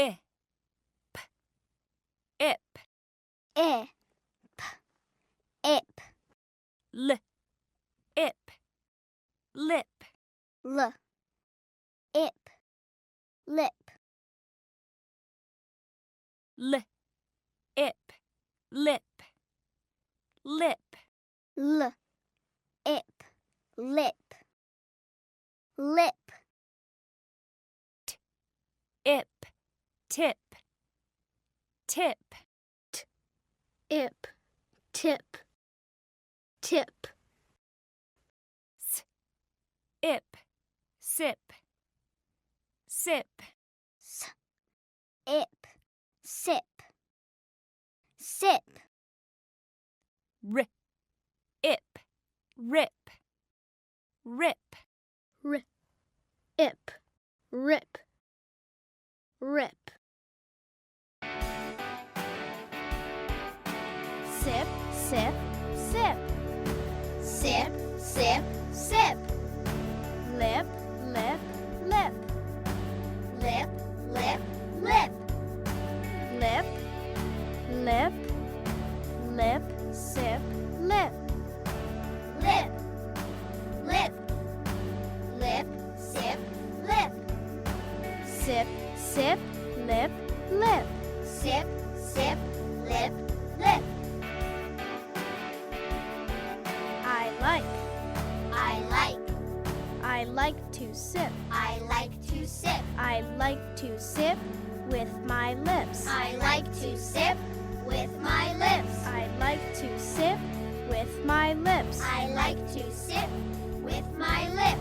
ip, ip, ip, ip, l, ip, lip, l, ip, lip, l, ip, lip, lip, l, ip, lip, lip, ip, tip, tip, ip, tip, tip, s, ip, sip, sip, s, ip, sip, sip, r, ip, rip, rip, r, ip, rip, rip, sip, sip, sip, sip, sip, sip, lip, lip, lip, lip, lip, lip, lip, lip, lip, sip, lip, lip, lip, lip, sip, lip, sip, sip, lip, lip, sip, sip, lip, lip. I like to sip. I like to sip. I like to sip with my lips. I like to sip with my lips. I like to sip with my lips. I like to sip with my lips.